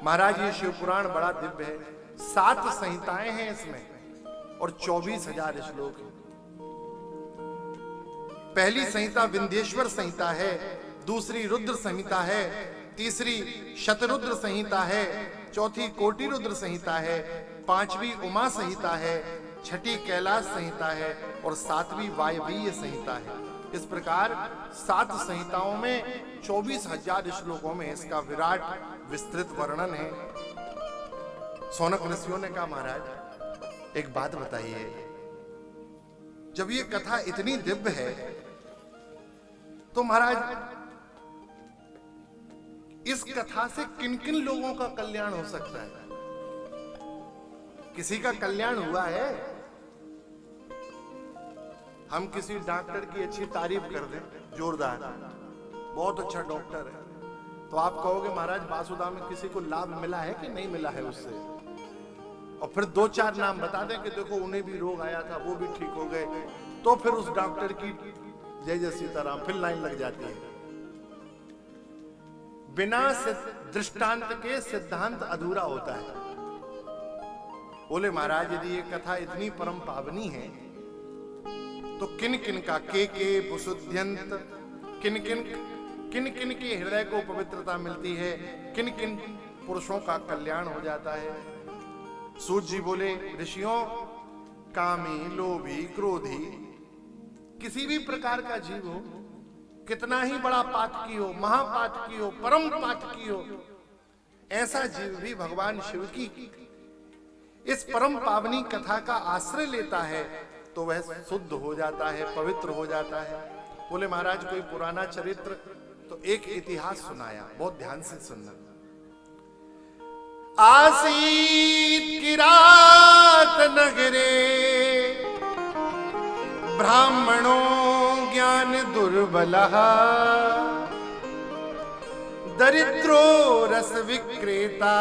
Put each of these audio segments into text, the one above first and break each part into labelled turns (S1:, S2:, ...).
S1: महाराज ये शिव पुराण बड़ा दिव्य है, 7 संहिताएं हैं इसमें और 24,000 श्लोक हैं। पहली संहिता विंध्येश्वर संहिता है, दूसरी रुद्र संहिता है, तीसरी शतरुद्र संहिता है, चौथी कोटि रुद्र संहिता है, पांचवी उमा संहिता है, छठी कैलाश संहिता है और 7वीं वायवीय संहिता है। इस प्रकार 7 संहिताओं में 24,000 श्लोकों में इसका विराट विस्तृत वर्णन है। सौनक ऋषियों ने कहा महाराज एक बात बताइए, जब ये कथा इतनी दिव्य है तो महाराज इस कथा से किन किन लोगों का कल्याण हो सकता है? किसी का कल्याण हुआ है? हम किसी डॉक्टर की अच्छी तारीफ कर दें जोरदार, बहुत अच्छा डॉक्टर है, तो आप कहोगे महाराज वासुदा में किसी को लाभ मिला है कि नहीं मिला है उससे? और फिर 2-4 नाम बता दें कि देखो उन्हें भी रोग आया था, वो भी ठीक हो गए, तो फिर उस डॉक्टर की जय जय सीताराम, फिर लाइन लग जाती है। बिना दृष्टांत के सिद्धांत अधूरा होता है। बोले महाराज यदि ये कथा इतनी परम पावनी है तो किन किन का के बुसुद्यंत, किन किन के हृदय को पवित्रता मिलती है, किन किन पुरुषों का कल्याण हो जाता है। सूत जी बोले ऋषियों, कामी, लोभी, क्रोधी, किसी भी प्रकार का जीव हो, कितना ही बड़ा पातकी हो, महापातकी हो, परम पातकी हो, ऐसा जीव भी भगवान शिव की इस परम पावनी कथा का आश्रय लेता है तो वह शुद्ध हो जाता है, पवित्र हो जाता है। बोले महाराज कोई पुराना चरित्र, तो एक इतिहास सुनाया, बहुत ध्यान से सुनना। आसीत किरात नगरे ब्राह्मणों ज्ञान दुर्बलः, दरिद्रो रस विक्रेता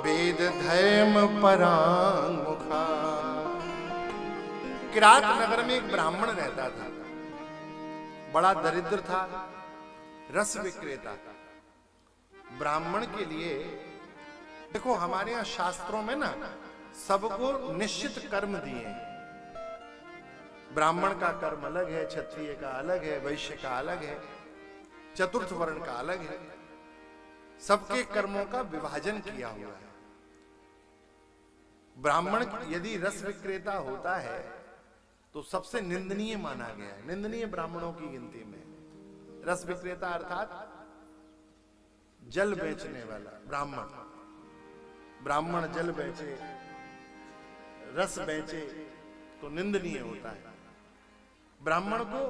S1: वेद धर्म परांगमुखा। किरात नगर में एक ब्राह्मण रहता था, बड़ा दरिद्र था, रस विक्रेता था। ब्राह्मण के लिए देखो हमारे यहां शास्त्रों में ना सबको निश्चित कर्म दिए हैं। ब्राह्मण का कर्म अलग है, क्षत्रिय का अलग है, वैश्य का अलग है, चतुर्थ वर्ण का अलग है, सबके कर्मों का विभाजन किया हुआ है। ब्राह्मण यदि रस विक्रेता होता है तो सबसे निंदनीय माना गया है, निंदनीय ब्राह्मणों की गिनती में रस विक्रेता अर्थात जल बेचने वाला ब्राह्मण। ब्राह्मण जल बेचे, रस बेचे तो निंदनीय होता है। ब्राह्मण को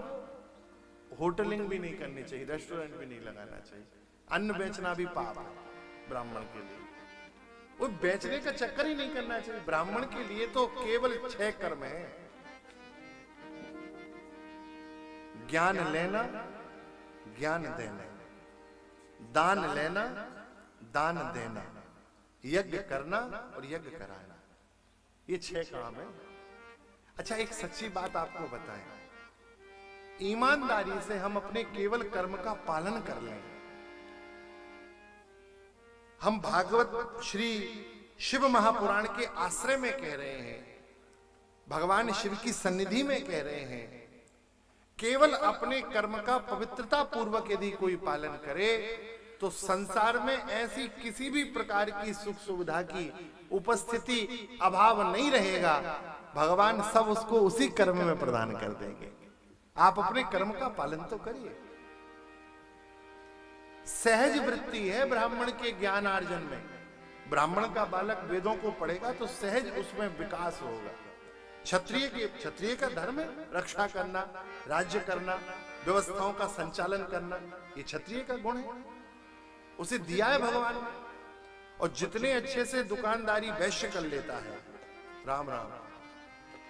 S1: होटलिंग भी नहीं करनी चाहिए, रेस्टोरेंट भी नहीं लगाना चाहिए, अन्न बेचना भी पाप है ब्राह्मण के लिए। वो बेचने का चक्कर ही नहीं करना चाहिए। ब्राह्मण के लिए तो केवल 6 कर्म है, ज्ञान लेना, ज्ञान देना, दान लेना, दान देना, यज्ञ करना और यज्ञ कराना, ये 6 काम है। अच्छा एक सच्ची बात आपको बताएं, ईमानदारी से हम अपने केवल कर्म का पालन कर लें, हम भागवत श्री शिव महापुराण के आश्रय में कह रहे हैं, भगवान शिव की सन्निधि में कह रहे हैं, केवल अपने कर्म का पवित्रता पूर्वक यदि कोई पालन करे तो संसार में ऐसी किसी भी प्रकार की सुख सुविधा की उपस्थिति अभाव नहीं रहेगा। भगवान सब उसको उसी कर्म में प्रदान कर देंगे। आप अपने कर्म का पालन तो करिए। सहज वृत्ति है ब्राह्मण के ज्ञान अर्जन में। ब्राह्मण का बालक वेदों को पढ़ेगा तो सहज उसमें विकास होगा। क्षत्रिय का धर्म है रक्षा करना, राज्य करना, व्यवस्थाओं का संचालन करना, ये क्षत्रिय का गुण है, उसे दिया है भगवान ने। और जितने अच्छे से दुकानदारी वैश्य कर लेता है, राम राम,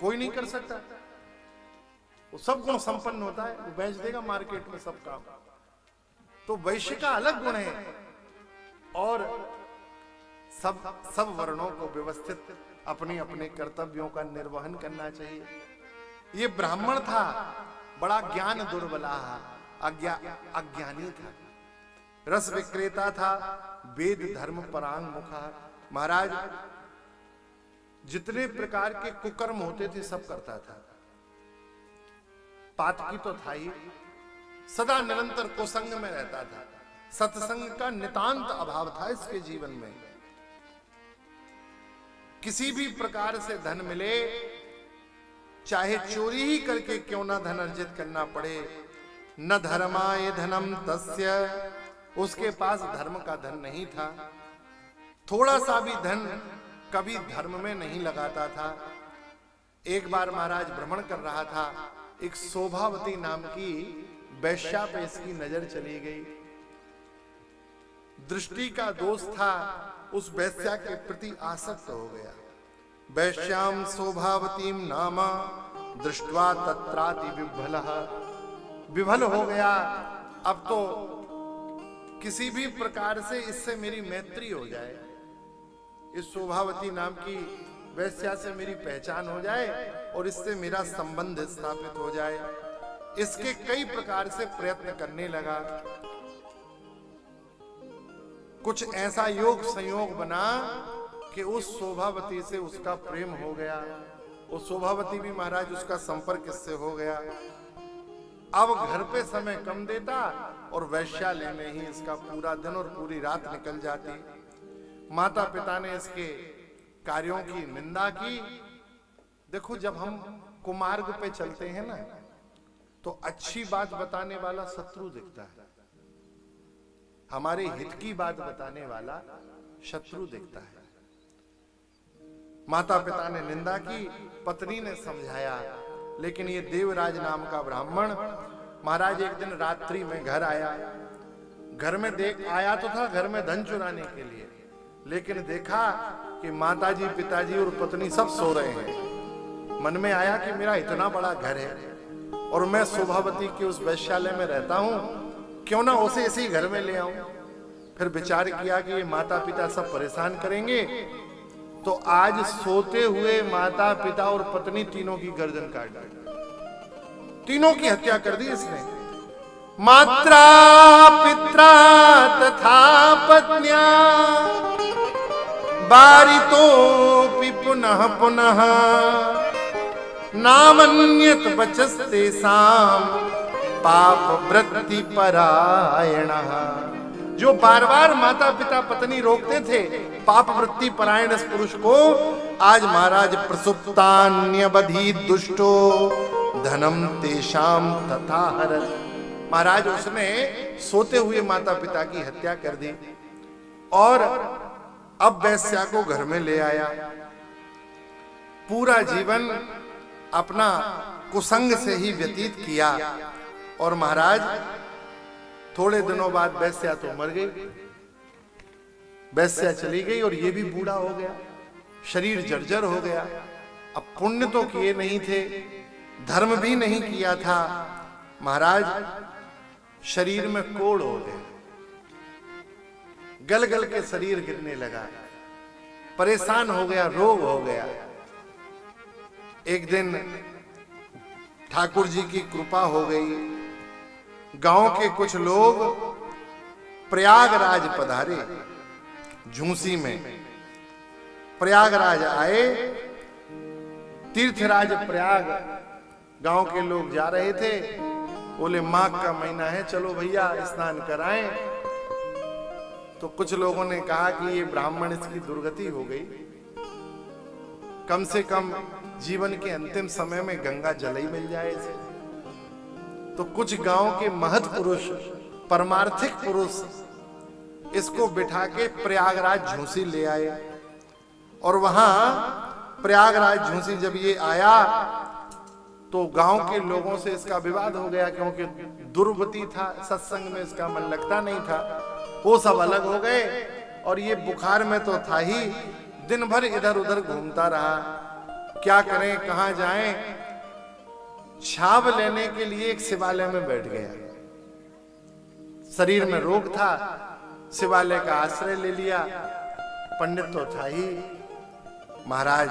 S1: कोई नहीं कर सकता। वो सब गुण संपन्न होता है, वो बेच देगा मार्केट में सब काम। तो वैश्य का अलग गुण है और सब वर्णों को व्यवस्थित अपने अपने कर्तव्यों का निर्वहन करना चाहिए। ये ब्राह्मण था, बड़ा ज्ञान दुर्बला, अज्ञानी था, रस विक्रेता था, वेद धर्म परांग मुखा। महाराज जितने प्रकार के कुकर्म होते थे सब करता था। पातकी तो था ही, सदा निरंतर कुसंग में रहता था। सत्संग का नितांत अभाव था इसके जीवन में। किसी भी प्रकार से धन मिले, चाहे चोरी ही करके क्यों ना धन अर्जित करना पड़े, न धर्माय धनम तस्य, उसके पास धर्म का धन नहीं था। थोड़ा सा भी धन कभी धर्म में नहीं लगाता था। एक बार महाराज भ्रमण कर रहा था, एक शोभावती नाम की वैश्या पे इसकी नजर चली गई। दृष्टि का दोष था, उस वैश्या के प्रति आसक्त हो गया। वैश्याम शोभावतीम नामा दृष्ट्वा तत्राति विभल हो गया। अब तो किसी भी प्रकार से इससे मेरी मैत्री हो जाए, इस शोभावती नाम की वैश्या से मेरी पहचान हो जाए और इससे मेरा संबंध स्थापित हो जाए। इसके कई प्रकार से प्रयत्न करने लगा। कुछ ऐसा योग संयोग बना कि उस शोभावती से उसका प्रेम हो गया। वो शोभावती भी महाराज उसका संपर्क इससे हो गया। अब घर पे समय कम देता और वैश्यालय में ही इसका पूरा दिन और पूरी रात निकल जाती। माता पिता ने इसके कार्यों की निंदा की। देखो, जब हम कुमार्ग पे चलते हैं ना, तो अच्छी बात बताने वाला शत्रु दिखता है, हमारे हित की बात बताने वाला शत्रु दिखता है। माता पिता ने निंदा की, पत्नी ने समझाया, लेकिन ये देवराज नाम का ब्राह्मण महाराज एक दिन रात्रि में घर आया। घर में आया तो था घर में धन चुराने के लिए, लेकिन देखा कि माताजी पिताजी और पत्नी सब सो रहे हैं। मन में आया कि मेरा इतना बड़ा घर है और मैं शोभावती के उस वैश्यालय में रहता हूं, क्यों ना उसे इसी घर में ले आऊं। फिर विचार किया कि ये माता पिता सब परेशान करेंगे, तो आज सोते हुए माता पिता और पत्नी तीनों की गर्दन काट दी, तीनों की हत्या कर दी इसने। मात्रा पित्रा तथा पत्न्या बारितोपि पुनः पुनः नामन्यत वचस्तेषां पाप वृत्ति परायणः। जो बार बार माता पिता पत्नी रोकते थे पाप वृत्ति परायण इस पुरुष को, आज महाराज प्रसुप्तान्यवधि दुष्टो धनम तेषाम तथा हरत। महाराज उसने सोते हुए माता पिता की हत्या कर दी और अब वैश्या को घर में ले आया। पूरा जीवन अपना कुसंग से ही व्यतीत किया और महाराज थोड़े दिनों बाद वैश्या तो मर गई, वैश्या चली गई और ये भी बूढ़ा हो गया, शरीर जर्जर हो गया। अब पुण्य तो किए नहीं थे, धर्म भी नहीं किया था, महाराज शरीर में कोढ़ हो गए, गल गल के शरीर गिरने लगा, परेशान हो गया, रोग हो गया। एक दिन ठाकुर जी की कृपा हो गई, गांव के कुछ लोग प्रयागराज पधारे। झूसी में प्रयागराज आए, तीर्थराज प्रयाग गांव के लोग जा रहे थे। बोले माघ का महीना है, चलो भैया स्नान कराएं। तो कुछ लोगों ने कहा कि ये ब्राह्मण इसकी दुर्गति हो गई, कम से कम जीवन के अंतिम समय में गंगा जल ही मिल जाए इसे। तो कुछ गांव के महत पुरुष, परमार्थिक पुरुष इसको बिठा के प्रयागराज झूसी ले आए और वहां प्रयागराज झूसी जब ये आया तो गांव के लोगों से इसका विवाद हो गया, क्योंकि दुर्वती था, सत्संग में इसका मन लगता नहीं था। वो सब अलग हो गए और ये बुखार में तो था ही, दिन भर इधर उधर घूमता रहा। क्या करें, कहां जाएं? छाव लेने के लिए एक शिवालय में बैठ गया। शरीर में रोग था, शिवालय का आश्रय ले लिया। पंडित तो था ही। महाराज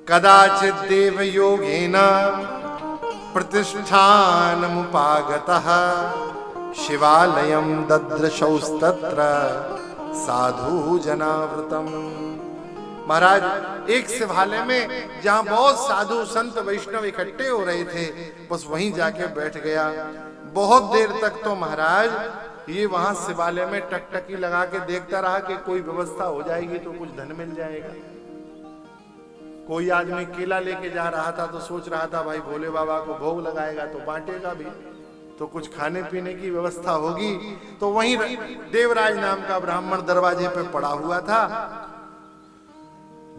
S1: कदाचित देव योगेन प्रतिष्ठानमुपागतः शिवालयम ददृशौस्तत्र साधु जनावृतम। महाराज एक शिवालय में जहां बहुत साधु संत वैष्णव इकट्ठे हो रहे थे, बस वहीं जाके बैठ गया। बहुत देर तक तो महाराज ये वहां शिवालय में टकटकी लगा के देखता रहा कि कोई व्यवस्था हो जाएगी तो कुछ धन मिल जाएगा। कोई आदमी केला लेके जा रहा था तो सोच रहा था भाई भोले बाबा को भोग लगाएगा तो बांटेगा भी, तो कुछ खाने पीने की व्यवस्था होगी। तो वहीं देवराज नाम का ब्राह्मण दरवाजे पे पड़ा हुआ था।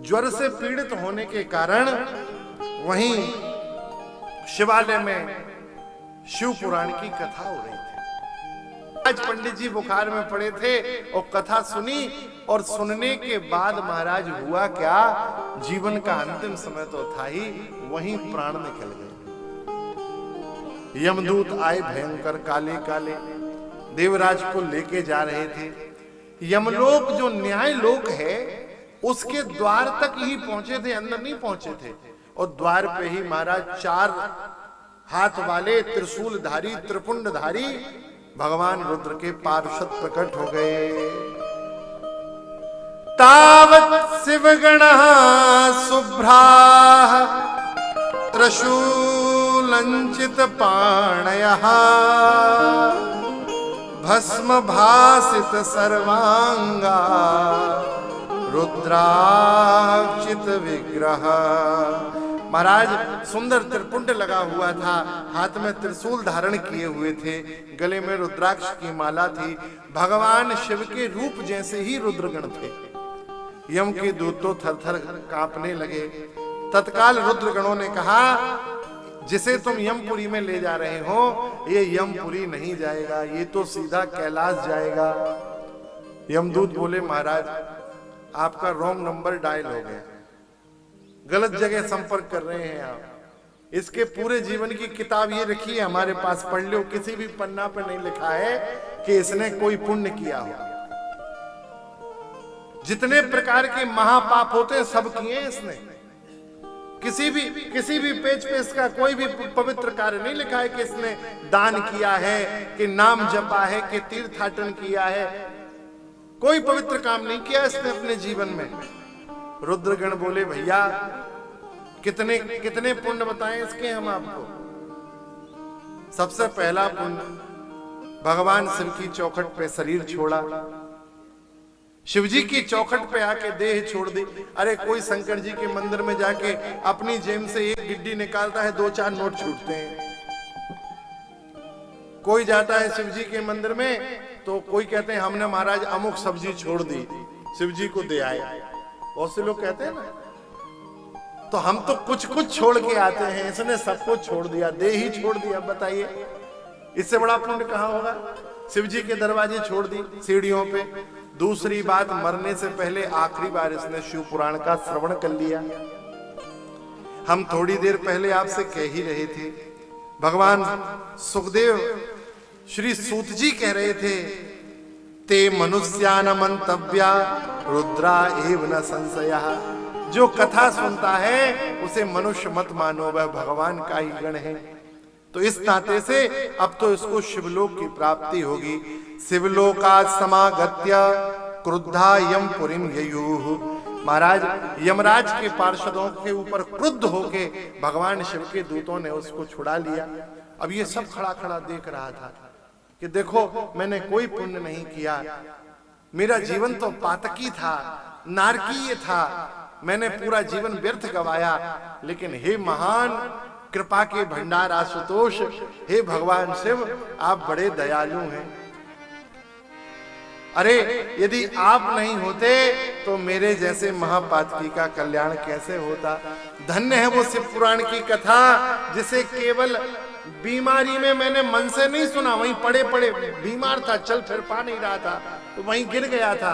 S1: ज्वर से पीड़ित होने के कारण वहीं शिवालय में शिव पुराण की कथा हो रही थी। आज पंडित जी बुखार में पड़े थे और कथा सुनी, और सुनने के बाद महाराज हुआ क्या, जीवन का अंतिम समय तो था ही, वहीं प्राण निकल गए। यमदूत आए भयंकर काले काले, देवराज को लेके जा रहे थे। यमलोक जो न्याय लोक है उसके द्वार तक ही पहुंचे थे, अंदर नहीं पहुंचे थे। और द्वार पे ही महाराज 4 हाथ वाले त्रिशूलधारी त्रिपुंडधारी भगवान रुद्र के पार्षद प्रकट हो गए। तावत् शिवगणः शुभ्राः त्रिशूलंचित पाणयः भस्म भासित सर्वांगा रुद्राक्षित विग्रह। महाराज सुंदर त्रिपुंड लगा हुआ था, हाथ में त्रिशूल धारण किए हुए थे, गले में रुद्राक्ष की माला थी। भगवान शिव के रूप जैसे ही रुद्रगण थे। यम के दूत तो थर-थर कांपने लगे। तत्काल रुद्रगणों ने कहा, जिसे तुम यमपुरी में ले जा रहे हो ये यमपुरी नहीं जाएगा, ये तो सीधा कैलाश जाएगा। यमदूत बोले, महाराज आपका रॉन्ग नंबर डायल हो गया, गलत जगह संपर्क कर रहे हैं आप। इसके पूरे जीवन की किताब ये रखी है हमारे पास, पढ़ लो। किसी भी पन्ना पर नहीं लिखा है कि इसने कोई पुण्य किया हो। जितने प्रकार के महापाप होते हैं सब किए हैं इसने। किसी भी पेज पे इसका कोई भी पवित्र कार्य नहीं लिखा है कि इसने दान किया है, कि नाम जपा है, कि तीर्थाटन किया है। कोई पवित्र काम नहीं किया इसने अपने जीवन में। रुद्रगण बोले, भैया कितने कितने पुण्य बताएं इसके हम आपको। सबसे पहला पुण्य, भगवान शिव की चौखट पे शरीर छोड़ा, शिवजी की चौखट पे आके देह छोड़ दी। अरे कोई शंकर जी के मंदिर में जाके अपनी जेब से एक गिड्डी निकालता है, 2-4 नोट छूटते हैं। कोई जाता है शिवजी के मंदिर में तो कोई कहते हैं हमने महाराज अमुक सब्जी छोड़ दी, शिवजी को दे आए। बहुत से लोग कहते हैं ना, तो हम तो कुछ कुछ छोड़ के आते हैं, इसने सब कुछ छोड़ दिया, दे ही छोड़ दिया। बताइए इससे बड़ा पुण्य कहाँ होगा। शिवजी के दरवाजे छोड़ दी सीढ़ियों पे। दूसरी बात, मरने से पहले आखिरी बार इसने शिव पुराण का श्रवण कर लिया। हम थोड़ी देर पहले आपसे कह ही रहे थे, भगवान सुखदेव श्री सूत जी कह रहे थे, ते मनुष्यान मंतव्या रुद्रा एव न संशयः। जो कथा सुनता है उसे मनुष्य मत मानो, वह भगवान का ही गण है। तो इस नाते से अब तो इसको शिवलोक की प्राप्ति होगी। शिवलोका समागत्य क्रुद्धा यमपुरीम ययुः। महाराज यमराज के पार्षदों के ऊपर क्रुद्ध होके भगवान शिव के दूतों ने उसको छुड़ा लिया। अब ये सब खड़ा खड़ा देख रहा था कि देखो मैंने कोई पुण्य नहीं किया, मेरा जीवन तो पातकी था, नारकीय था, मैंने पूरा जीवन व्यर्थ गवाया। लेकिन हे महान कृपा के भंडार आशुतोष, हे भगवान शिव आप बड़े दयालु हैं। अरे यदि आप नहीं होते तो मेरे जैसे महापातकी का कल्याण कैसे होता। धन्य है वो शिव पुराण की कथा जिसे केवल बीमारी में मैंने मन से नहीं सुना, वहीं पड़े पड़े बीमार था, चल फिर पा नहीं रहा था तो वहीं गिर गया था।